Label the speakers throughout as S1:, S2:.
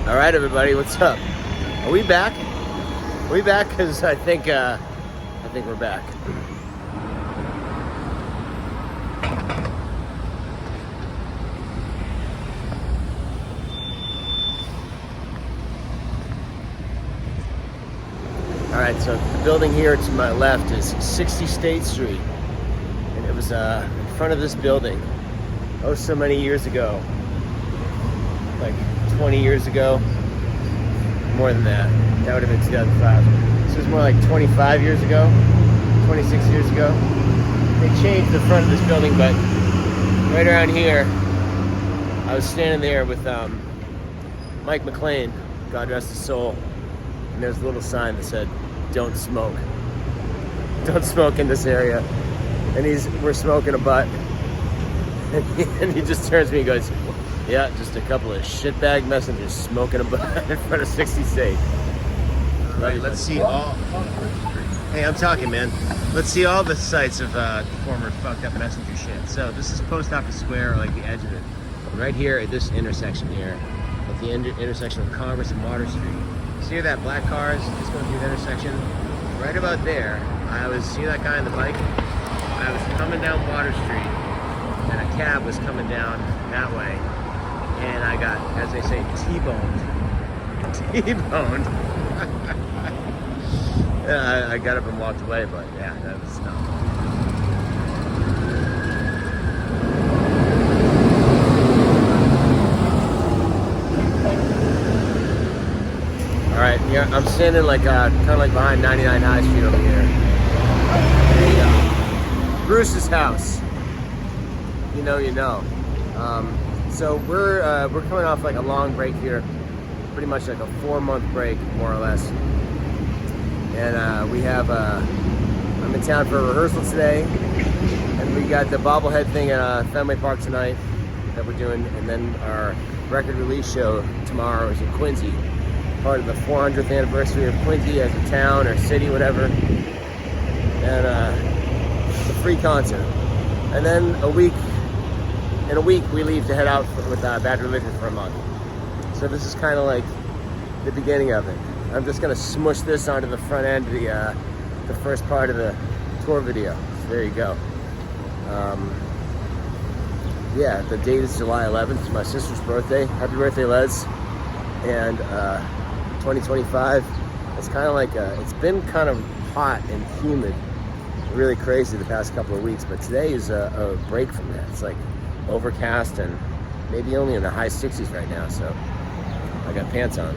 S1: All right, everybody, what's up? Are we back? Are we back? Because I think we're back. All right, so the building here to my left is 60 State Street, and it was in front of this building oh so many years ago, like 20 years ago, more than that. That would have been 2005. This was more like 25 years ago, 26 years ago. They changed the front of this building, but right around here, I was standing there with Mike McLean, God rest his soul, and there's a little sign that said, "Don't smoke. Don't smoke in this area." And we're smoking a butt. And he just turns to me and goes, "Yeah, just a couple of shitbag messengers smoking a butt in front of 60 State." All right, let's see all. Hey, I'm talking, man. Let's see all the sites of former fucked up messenger shit. So this is Post Office Square, or like the edge of it. Right here at this intersection here, at the intersection of Congress and Water Street. See that black car is just going through the intersection? Right about there, see that guy on the bike? I was coming down Water Street, and a cab was coming down that way, and I got, as they say, T-boned. T-boned. Yeah, I got up and walked away, but yeah, that was dumb. All right, yeah, I'm standing like kind of like behind 99 High Street over here. Bruce's house. You know. So we're coming off like a long break here, pretty much like a 4-month break, more or less. And we have I'm in town for a rehearsal today, and we got the Bobblehead thing at Fenway Park tonight that we're doing, and then our record release show tomorrow is in Quincy, part of the 400th anniversary of Quincy as a town or city, whatever. And it's a free concert. And then in a week we leave to head out with Bad Religion for a month. So this is kind of like the beginning of it. I'm just gonna smush this onto the front end of the first part of the tour video. So there you go. Yeah, the date is July 11th. It's my sister's birthday. Happy birthday, Les. And 2025. It's kind of like it's been kind of hot and humid, really crazy the past couple of weeks. But today is a break from that. It's like overcast and maybe only in the high 60s right now. So I got pants on.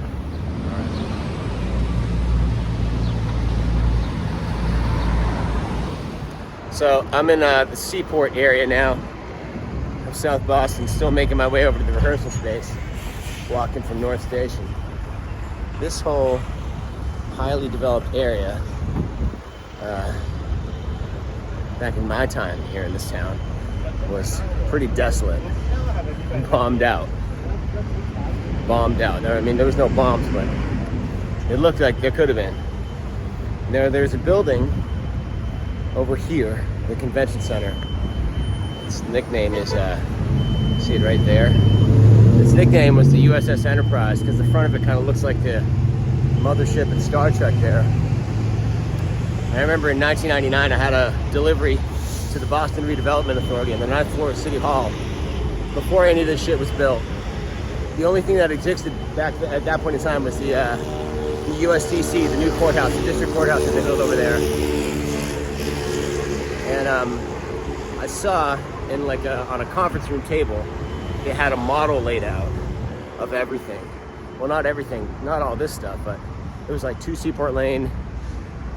S1: So I'm in the Seaport area now of South Boston, still making my way over to the rehearsal space, walking from North Station. This whole highly developed area, back in my time here in this town, was pretty desolate, bombed out. I mean, there was no bombs, but it looked like there could have been. There's a building over here, the convention center. Its nickname is, see it right there? Its nickname was the USS Enterprise because the front of it kind of looks like the mothership in Star Trek there. I remember in 1999 I had a delivery to the Boston Redevelopment Authority on the 9th floor of City Hall before any of this shit was built. The only thing that existed back at that point in time was the USDC, the new courthouse, the district courthouse that they built over there. And I saw in like on a conference room table, they had a model laid out of everything. Well, not everything, not all this stuff, but it was like 2 Seaport Lane,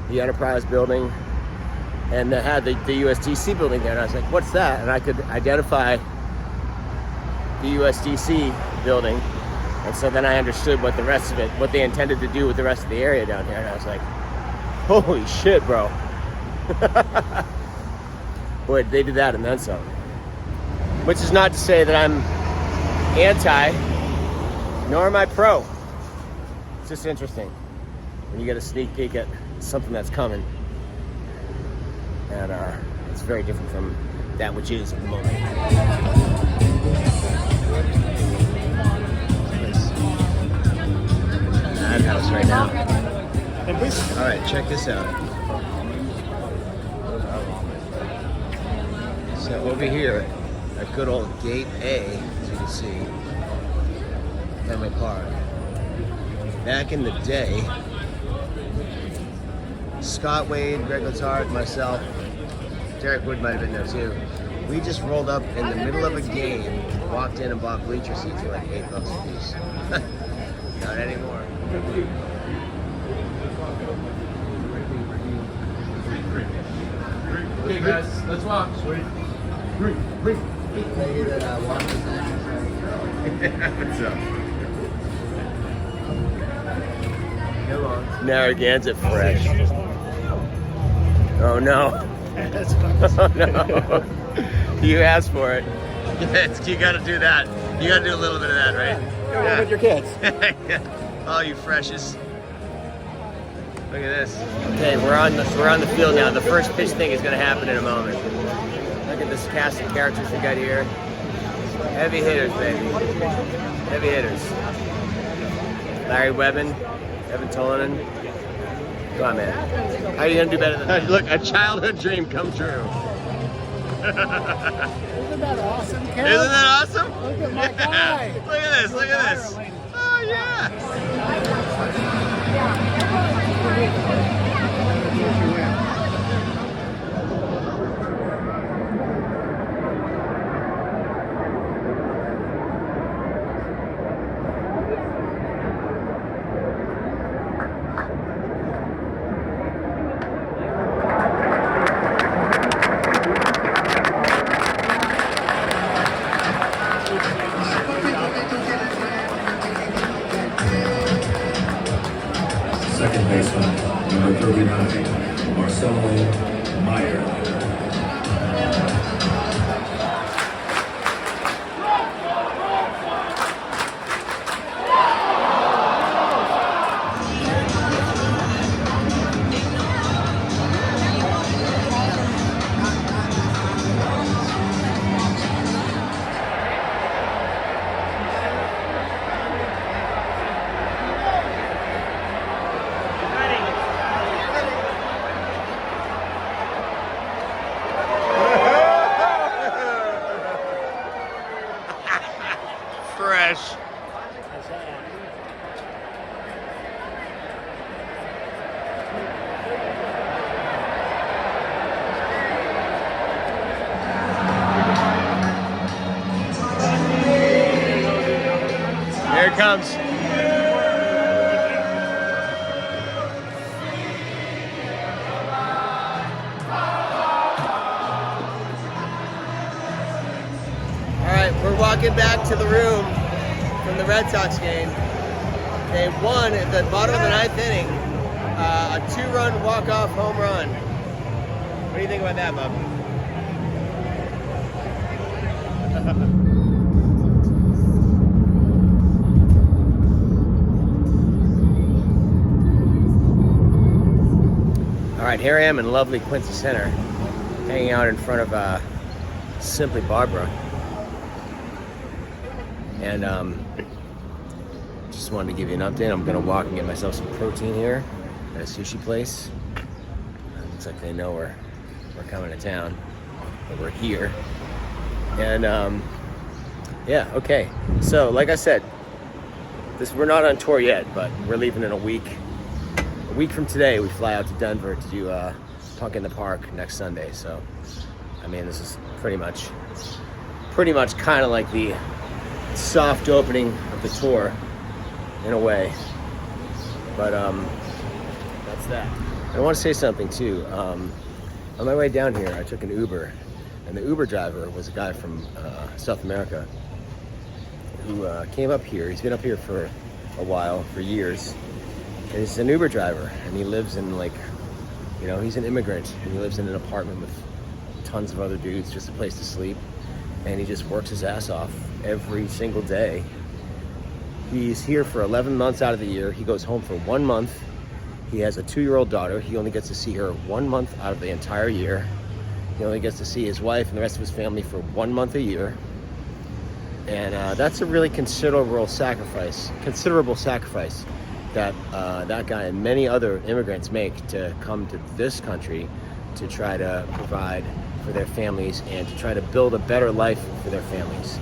S1: the Enterprise building, and they had the USDC building there. And I was like, what's that? And I could identify the USDC building. And so then I understood what the rest of it, what they intended to do with the rest of the area down here. And I was like, holy shit, bro. Boy, they did that and then some. Which is not to say that I'm anti, nor am I pro. It's just interesting when you get a sneak peek at something that's coming. And it's very different from that which is at the moment. right now. All right, check this out. So over here, at good old Gate A, as you can see, Fenway Park. Back in the day, Scott Wade, Greg Letard, myself, Derek Wood might have been there too. We just rolled up in the middle of a game, walked in and bought bleacher seats for like $8 a piece. Not anymore.
S2: Okay guys, let's walk. Sweet.
S1: What's up? Narragansett fresh. Oh no. Oh no. You asked for it. Yes, you gotta do that. You gotta do a little bit of that, right?
S2: Yeah. With your kids.
S1: Oh, you freshes. Look at this. Okay, we're on the field now. The first pitch thing is gonna happen in a moment. Look at this cast of characters we got here. Heavy hitters, baby. Heavy hitters. Larry Webbin, Evan Tolanen. Come on, man. How are you gonna do better than that? Look, a childhood dream come true.
S2: Isn't that awesome, Cal?
S1: Isn't that awesome?
S2: Look at my guy.
S1: Look at this, look at this. Oh, yeah.
S3: Second baseman, number 39, Marcelo Meyer.
S1: Fresh. Here it comes. All right, we're walking back to the room from the Red Sox game. They won at the bottom of the ninth inning, a 2-run walk-off home run. What do you think about that, Bob? All right, here I am in lovely Quincy Center, hanging out in front of Simply Barbara. And just wanted to give you an update. I'm gonna walk and get myself some protein here at a sushi place. Looks like they know we're coming to town, but we're here. And yeah, okay. So like I said, we're not on tour yet, but we're leaving in a week. A week from today, we fly out to Denver to do Punk in the Park next Sunday. So, I mean, this is pretty much kind of like the soft opening of the tour, in a way. But that's that. I want to say something too. On my way down here, I took an Uber, and the Uber driver was a guy from South America who came up here. He's been up here for a while, for years. And he's an Uber driver, and he lives in, like, you know, he's an immigrant, and he lives in an apartment with tons of other dudes, just a place to sleep. And he just works his ass off every single day. He's here for 11 months out of the year. He goes home for 1 month. He has a 2-year-old daughter. He only gets to see her 1 month out of the entire year. He only gets to see his wife and the rest of his family for 1 month a year. And that's a really considerable sacrifice. that that guy and many other immigrants make to come to this country to try to provide for their families and to try to build a better life for their families.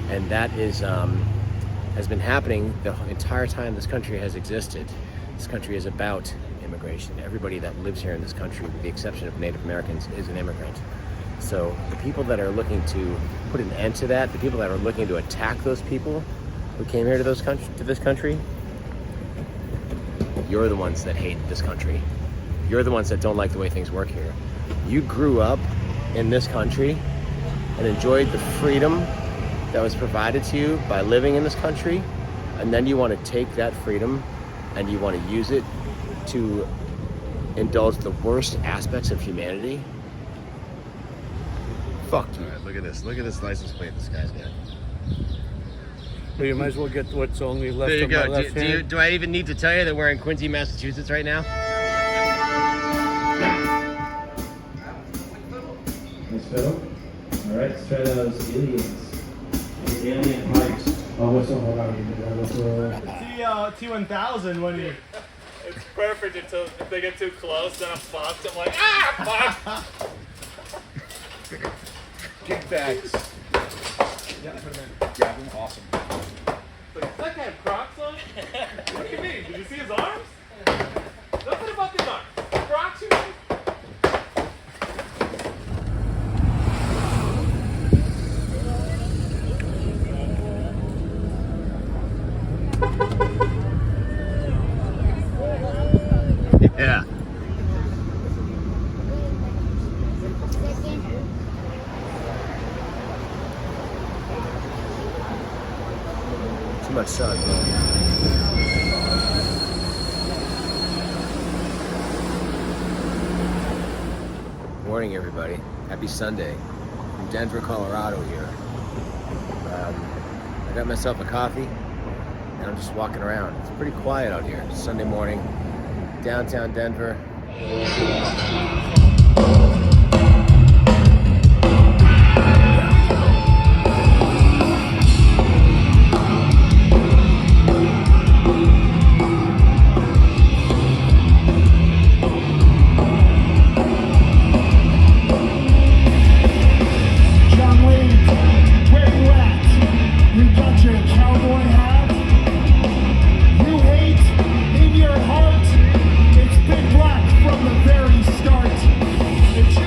S1: And that is has been happening the entire time this country has existed. This country is about immigration. Everybody that lives here in this country, with the exception of Native Americans, is an immigrant. So the people that are looking to put an end to that, the people that are looking to attack those people who came here to this country, you're the ones that hate this country. You're the ones that don't like the way things work here. You grew up in this country and enjoyed the freedom that was provided to you by living in this country, and then you want to take that freedom and you want to use it to indulge the worst aspects of humanity. Fuck you. All right, look at this. Look at this license plate this guy's got.
S2: Well, you might as well get what's only left
S1: There you
S2: of my
S1: go.
S2: left hand.
S1: Do I even need to tell you that we're in Quincy, Massachusetts right now?
S4: Nice fiddle. All right, let's try those aliens. Those alien pipes. Oh, what's the hold on?
S5: T1000 when you. It's perfect until if they get too close, then I'm fucked. I'm like, ah, fuck!
S2: Gig bags.
S5: Yeah, put them in. Yeah, them awesome. Like, does that guy have Crocs on? What do you mean? Did you see his arms? Nothing about his arms. Crocs, you mean?
S1: Yeah. Too much sun, man. Morning, everybody. Happy Sunday from Denver, Colorado here. I got myself a coffee and I'm just walking around. It's pretty quiet out here. Sunday morning, downtown Denver.
S6: It's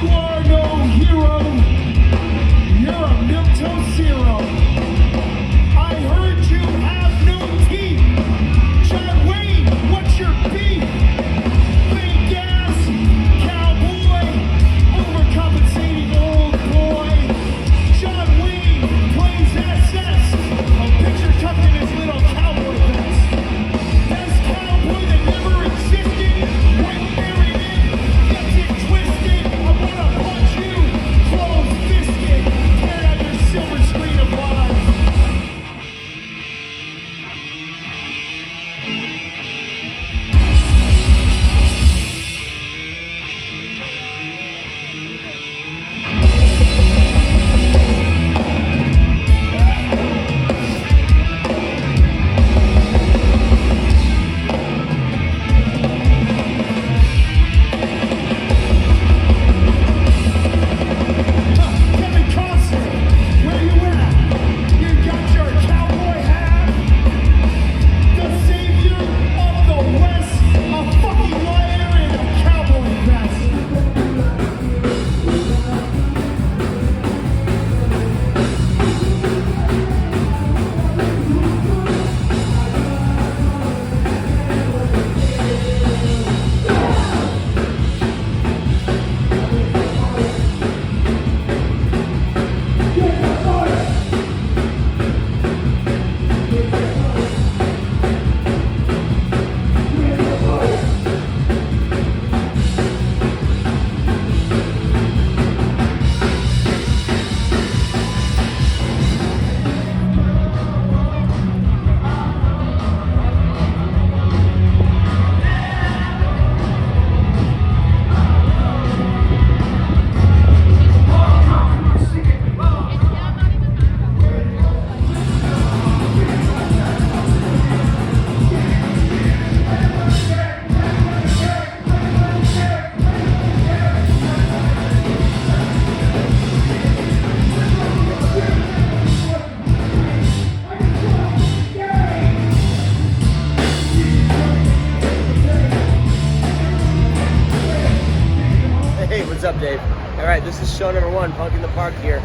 S1: right, this is show number 1, Punk in the Park here.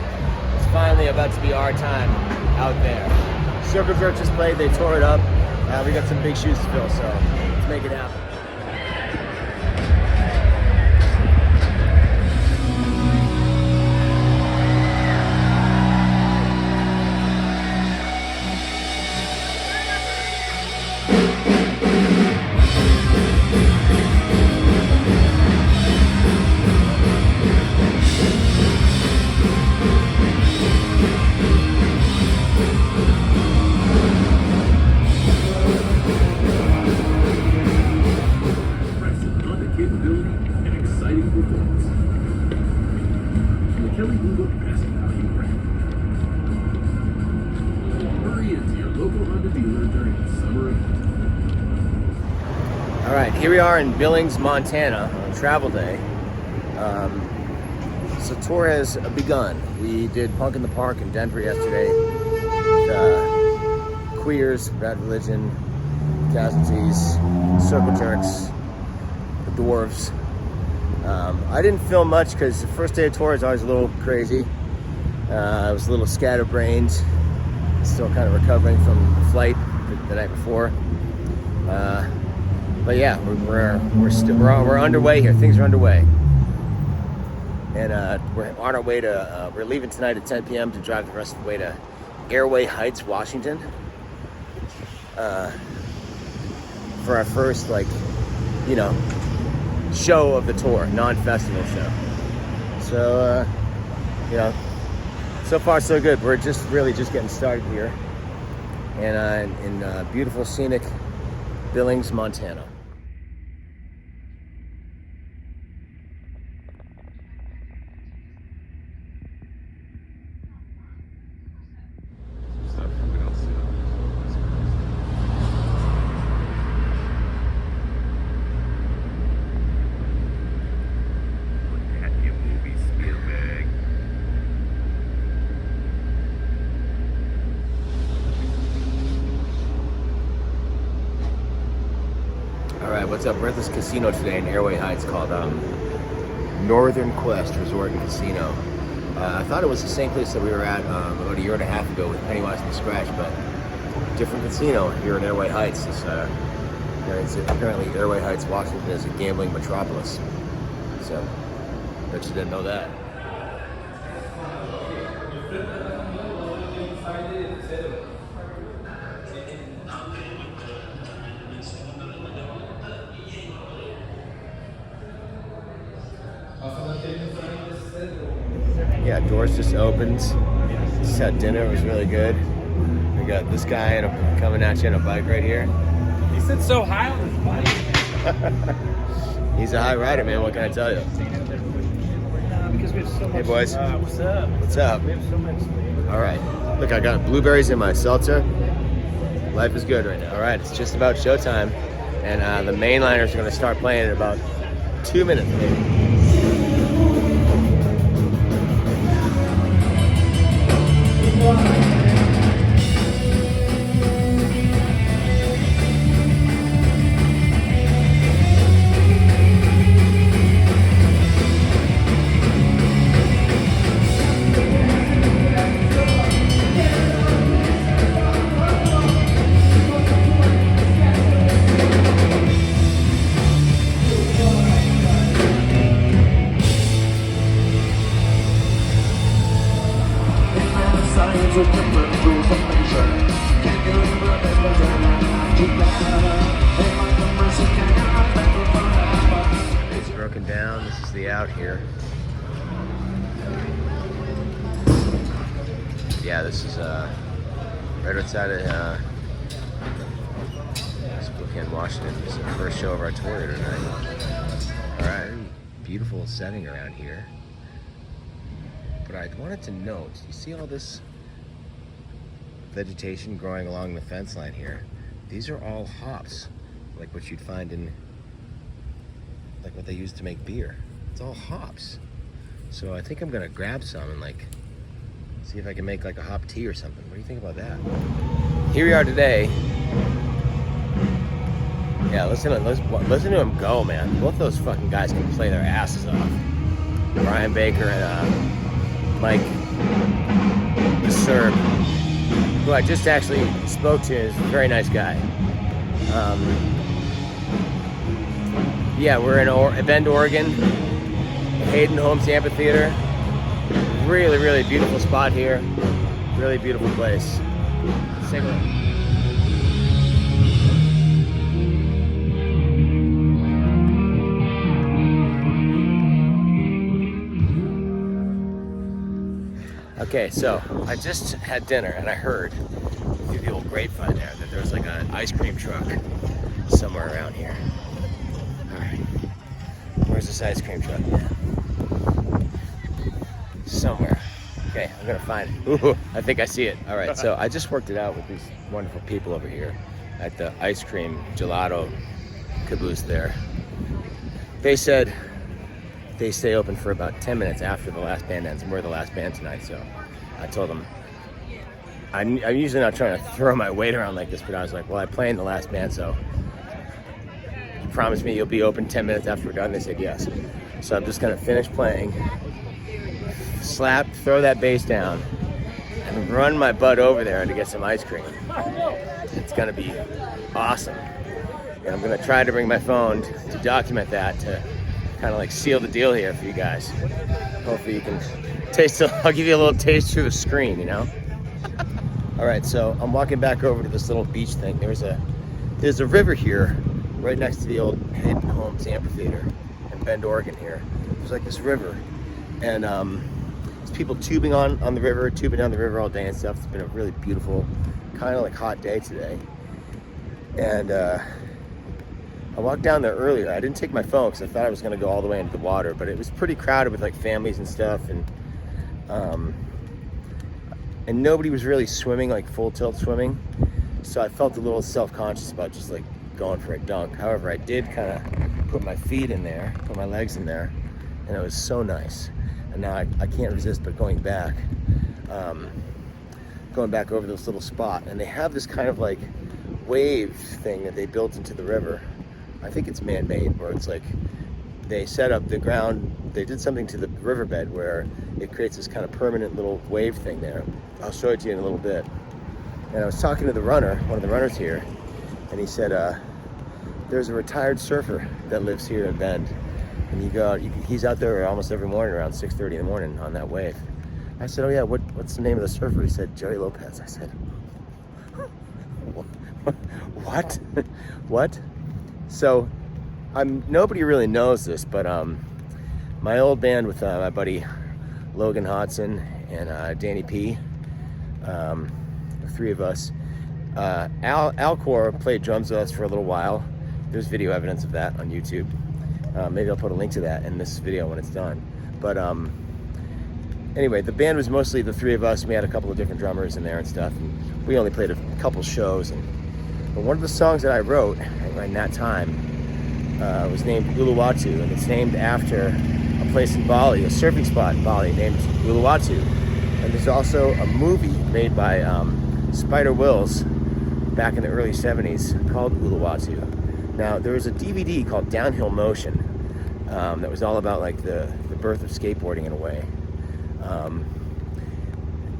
S1: It's finally about to be our time out there. Circle Jerk just played, they tore it up. We got some big shoes to fill, so let's make it happen. All right, here we are in Billings, Montana on travel day. So tour has begun. We did Punk in the Park in Denver yesterday. Queers, Bad Religion, Casualties, Circle Jerks, the Dwarves. I didn't film much because the first day of tour is always a little crazy. I was a little scatterbrained, still kind of recovering from the flight the night before. But yeah, we're underway here. Things are underway, and we're on our way to. We're leaving tonight at 10 p.m. to drive the rest of the way to Airway Heights, Washington, for our first, show of the tour, non-festival show. So, so far so good. We're just getting started here, and in beautiful, scenic Billings, Montana. What's up? We're at this casino today in Airway Heights called Northern Quest Resort and Casino. I thought it was the same place that we were at about a year and a half ago with Pennywise and the Scratch, but different casino here in Airway Heights. Apparently Airway Heights, Washington is a gambling metropolis. So, bet you didn't know that. Yeah, doors just opened. Just had dinner. It was really good. We got this guy coming at you on a bike right here.
S5: He sits so high on his bike.
S1: He's a high rider, man. What can I tell you?
S5: Because we have so much.
S1: Hey, boys.
S5: What's up?
S1: What's up?
S5: We have so much.
S1: All right. Look, I got blueberries in my seltzer. Life is good right now. All right, it's just about showtime, and the Mainliners are going to start playing in about 2 minutes, maybe. It's broken down. This is the out here. Yeah, this is right outside of Spokane, Washington. This is the first show of our tour here tonight. All right, beautiful setting around here. But I wanted to note, you see all this vegetation growing along the fence line here? These are all hops, like what you'd find in, like what they use to make beer. It's all hops. So I think I'm gonna grab some and see if I can make like a hop tea or something. What do you think about that? Here we are today. Yeah, listen to him go, man. Both those fucking guys can play their asses off. Brian Baker and Mike the Serb, who I just actually spoke to. Is a very nice guy. Yeah, we're in Bend, Oregon, Hayden Homes Amphitheater. Really, really beautiful spot here. Really beautiful place. Let's take a look. Okay, so I just had dinner and I heard through the old grapevine there that there was like an ice cream truck somewhere around here. Alright, where's this ice cream truck, man? Somewhere. Okay, I'm gonna find it. Ooh, I think I see it. Alright, so I just worked it out with these wonderful people over here at the ice cream gelato caboose there. They said they stay open for about 10 minutes after the last band ends, and we're the last band tonight, so I told them, I'm usually not trying to throw my weight around like this, but I was like, well, I play in the last band, so you promise me you'll be open 10 minutes after we're done? They said yes. So I'm just gonna finish playing, throw that bass down, and run my butt over there to get some ice cream. It's gonna be awesome. And I'm gonna try to bring my phone to document that, to kind of like seal the deal here for you guys. Hopefully you can taste it. I'll give you a little taste through the screen, you know? All right, so I'm walking back over to this little beach thing. There's a river here right next to the old Hayden Homes Amphitheater in Bend, Oregon here. There's like this river, and there's people tubing on the river, tubing down the river all day and stuff. It's been a really beautiful, kind of like hot day today. And I walked down there earlier. I didn't take my phone because I thought I was going to go all the way into the water, but it was pretty crowded with like families and stuff, and nobody was really swimming, like full tilt swimming. So I felt a little self-conscious about just like going for a dunk. However, I did kind of put my feet in there, put my legs in there, and it was so nice. And now I can't resist but going back over this little spot. And they have this kind of like wave thing that they built into the river. I think it's man-made, where it's like they set up the ground, they did something to the riverbed where it creates this kind of permanent little wave thing there. I'll show it to you in a little bit. And I was talking to the runner, one of the runners here, and he said there's a retired surfer that lives here in Bend, and you go out, he's out there almost every morning around 6:30 in the morning on that wave. I said, oh yeah, what's the name of the surfer? He said, Jerry Lopez. I said, what? What? So, nobody really knows this, but my old band with my buddy Logan Hodson and Danny P, the three of us, Alcor played drums with us for a little while. There's video evidence of that on YouTube. Maybe I'll put a link to that in this video when it's done. But anyway, the band was mostly the three of us. We had a couple of different drummers in there and stuff, and we only played a couple shows. But one of the songs that I wrote in that time was named Uluwatu, and it's named after a place in Bali, a surfing spot in Bali named Uluwatu. And there's also a movie made by Spider Wills back in the early 70s called Uluwatu. Now, there was a DVD called Downhill Motion that was all about like the birth of skateboarding in a way,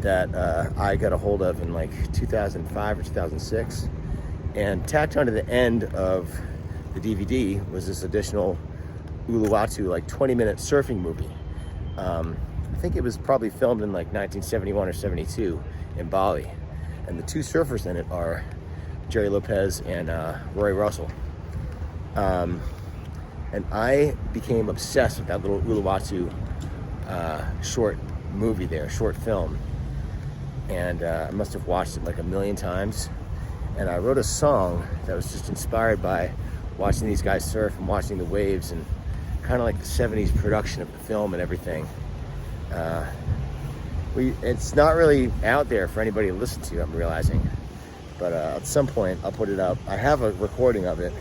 S1: that I got a hold of in like 2005 or 2006. And tacked onto the end of the DVD was this additional Uluwatu, like 20-minute surfing movie. I think it was probably filmed in like 1971 or 72 in Bali. And the two surfers in it are Jerry Lopez and Roy Russell. And I became obsessed with that little Uluwatu short movie there, short film. And I must have watched it like a million times. And I wrote a song that was just inspired by watching these guys surf and watching the waves and kind of like the 70s production of the film and everything. It's not really out there for anybody to listen to, I'm realizing. But at some point, I'll put it up. I have a recording of it.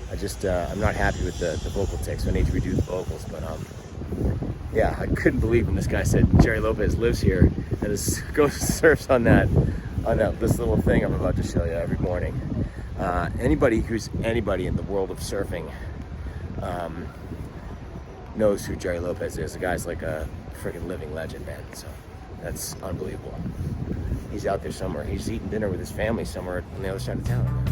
S1: I'm not happy with the vocal take, so I need to redo the vocals. But yeah, I couldn't believe when this guy said Jerry Lopez lives here and goes surfs on this little thing I'm about to show you every morning. Anybody who's anybody in the world of surfing knows who Jerry Lopez is. The guy's like a freaking living legend, man. So that's unbelievable. He's out there somewhere. He's eating dinner with his family somewhere on the other side of town.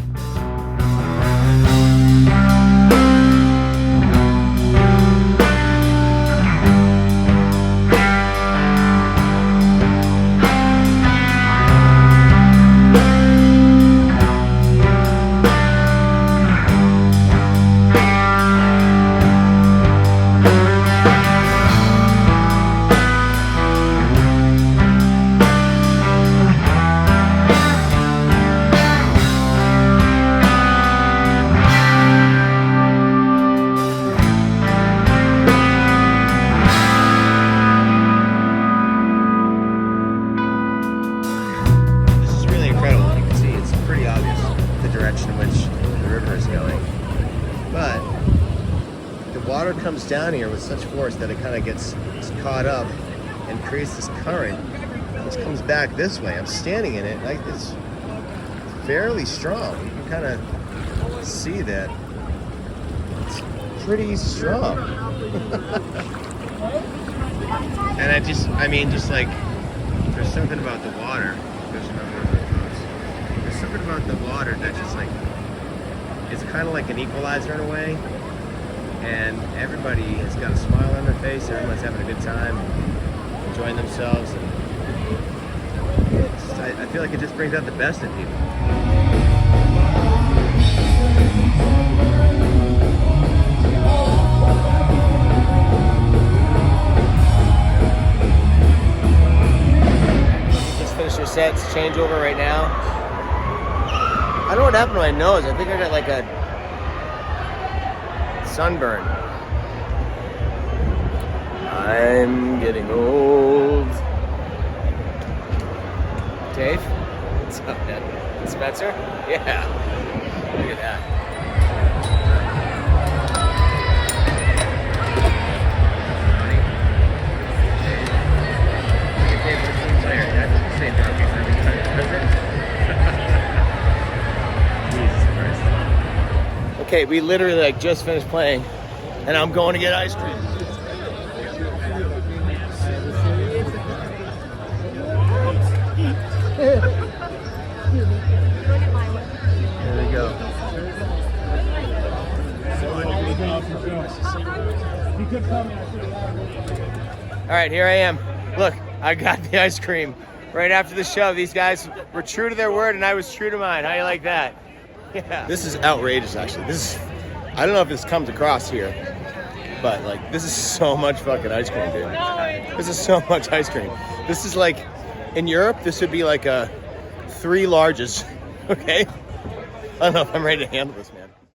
S1: Comes down here with such force that it kind of gets caught up and creates this current which comes back this way. I'm standing in it, like it's fairly strong. You can kind of see that it's pretty strong. And just like there's something about the water. There's something about the water that just like it's kind of like an equalizer in a way. And everybody has got a smile on their face. Everyone's having a good time, enjoying themselves, and I feel like it just brings out the best in people. Just finished your sets, changeover right now. I don't know what happened to my nose. I think I got like a sunburn. I'm getting old. Dave? What's up, man? Spencer? Yeah. Look at that. Okay, we literally like just finished playing, and I'm going to get ice cream. There we go. All right, here I am. Look, I got the ice cream right after the show. These guys were true to their word, and I was true to mine. How you like that? Yeah. This is outrageous, actually. I don't know if this comes across here, but like, this is so much fucking ice cream, dude. This is so much ice cream. This is like, in Europe, this would be like a 3 largest, okay? I don't know if I'm ready to handle this, man.